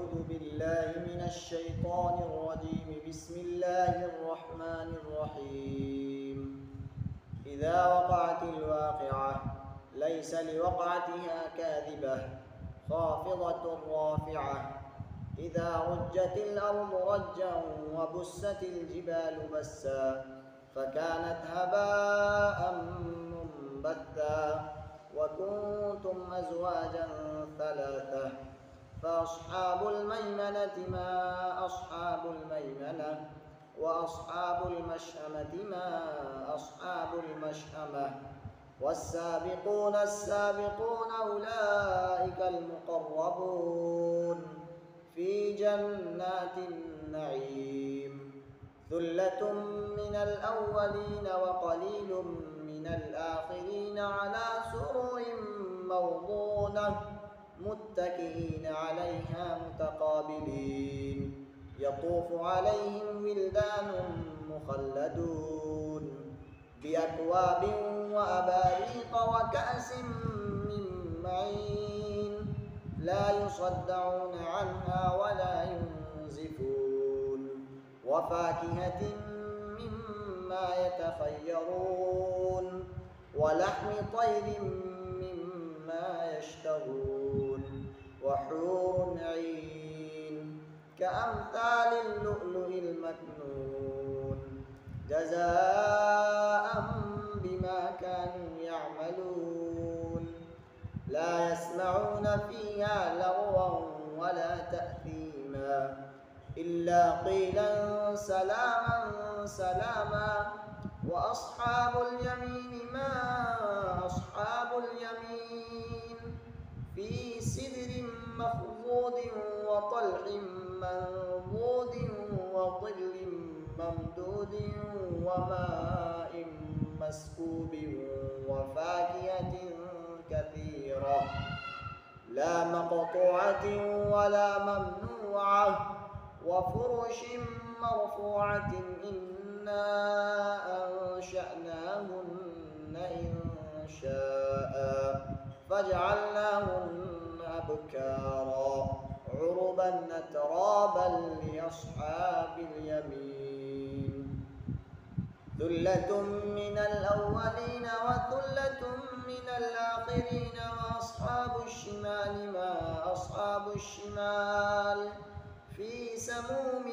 أعوذ بالله من الشيطان الرجيم. بسم الله الرحمن الرحيم. إذا وقعت الواقعة ليس لوقعتها كاذبة خافضة رافعة. إذا رجت الأرض رجا وبست الجبال بسا فكانت هباء منبثا وكنتم أزواجا ثلاثة. فأصحاب الميمنة ما أصحاب الميمنة وأصحاب المشأمة ما أصحاب المشأمة. والسابقون السابقون أولئك المقربون في جنات النعيم. ثلة من الأولين وقليل من الآخرين على سرر موضونة متكئين عليها متقابلين. يطوف عليهم ولدان مخلدون بأكواب وأباريق وكأس من معين لا يصدعون عنها ولا ينزفون. وفاكهة مما يتخيرون ولحم طير مما يشتهون. وحور عين كأمثال اللؤلؤ المكنون جزاء بما كانوا يعملون. لا يسمعون فيها لغوا ولا تأثيما إلا قيلا سلاما سلاما. وأصحاب اليمين ما أصحاب اليمين في سدر مخضود وطلح منضود وظل ممدود وماء مسكوب وفاكهة كثيرة لا مقطوعة ولا ممنوعة وفرش مرفوعة. إنا أنشأناهن إنشاء فجعلناهن أبكارا عربا أترابا لأصحاب اليمين. ثلة من الأولين وثلة من الآخرين. وأصحاب الشمال ما أصحاب الشمال في سموم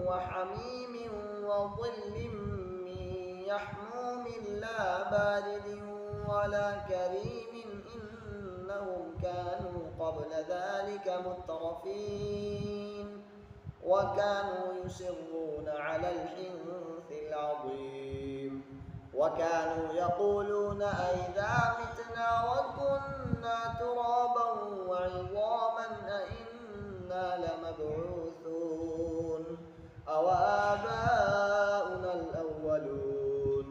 وحميم وظل من يحموم لا بارد ولا كريم. إنهم كانوا قبل ذلك مترفين وكانوا يصرون على الحنث العظيم. وكانوا يقولون أئذا متنا وكنا ترابا وعظاما أئنا لمبعوثون أو آباؤنا الأولون.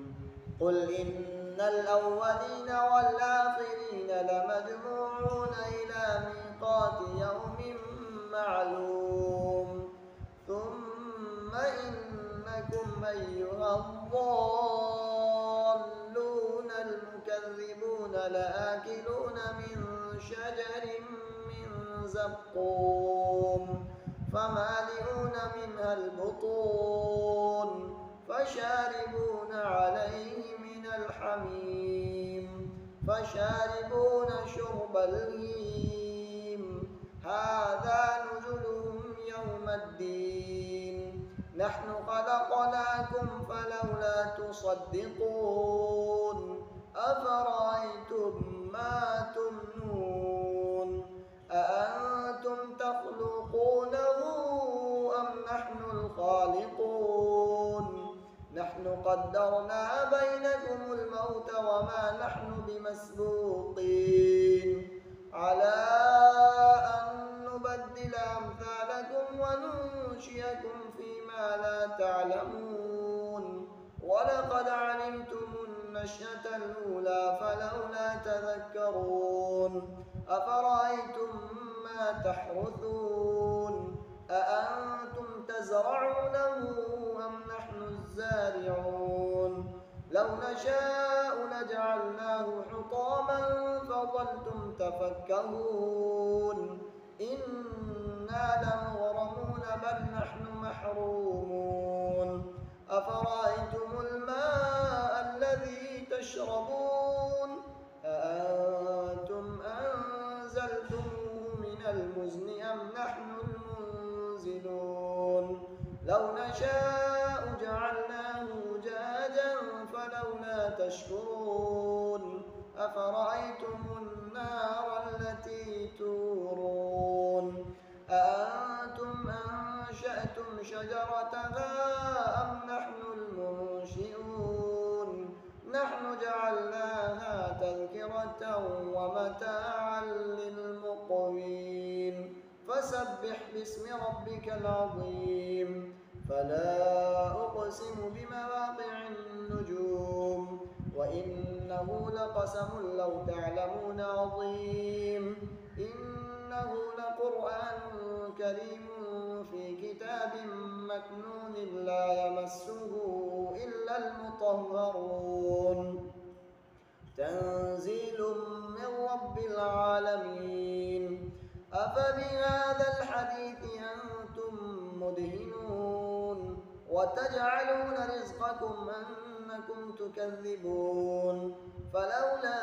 قل إن الأولين والآخرين لمجموعون إلى ميقات يوم معلوم. ثم إنكم أيها الضالون المكذبون لآكلون من شجر من زقوم فمالئون منها البطون فشاربون عليه من الحميم فشاربون شرب الهيم. هذا نزلهم يوم الدين. نحن خلقناكم فلولا تصدقون. أفرأيتم ما تمنون أأنتم تخلقونه أم نحن الخالقون. نحن قدرنا بينكم الموت وما نحن بمسبوقين على أن نبدل أمثالكم وننشئكم فيما لا تعلمون. ولقد علمتم النشأة الأولى فلولا تذكرون. أفرأيتم ما تحرثون أأنتم تزرعونه أم نحن الزارعون. لو نشاء لجعلناه حطاما فظلتم تفكهون. إنا لمغرمون محرومون أفرأيتم الماء الذي تشربون أأنتم أنزلتموه من المزن أم نحن المنزلون لو نشاء جعلناه أجاجا فلولا تشكرون أفرأيتم النار التي تورون أأنتم أنشأتم شجرتها أم نحن المنشئون نحن جعلناها تذكرة ومتاعا للمقوين فسبح باسم ربك العظيم فلا أقسم بمواقع النجوم وإنه لقسم لو تعلمون عظيم إنه لقرآن كريم في كتاب مكنون لا يمسه إلا المطهرون تنزيل من رب العالمين أفبهذا الحديث أنتم مدهنون وتجعلون رزقكم أنكم تكذبون فلولا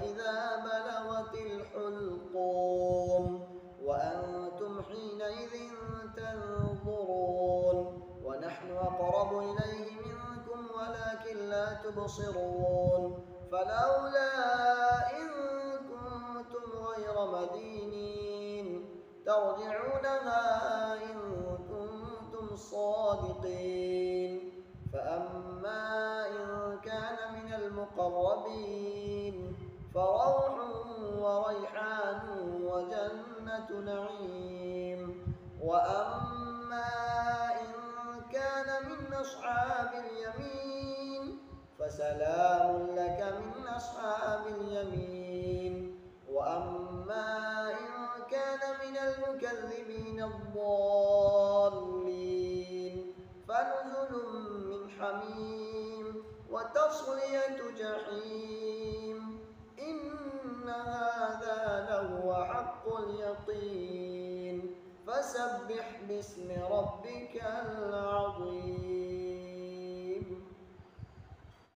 إذا بلغت الحلقوم وأنتم حينئذ تنظرون ونحن أقرب إليه منكم ولكن لا تبصرون فلولا إن كنتم غير مدينين ترجعونها إن كنتم صادقين فأما إن كان من المقربين فروح وريحان وجنة نعيم وأما إن كان من أصحاب اليمين فسلام لك من أصحاب اليمين وأما إن كان من المكذبين الضالين فنزل من حميم وتصلية جحيم إن هذا لهو حق اليقين فسبح باسم ربك العظيم.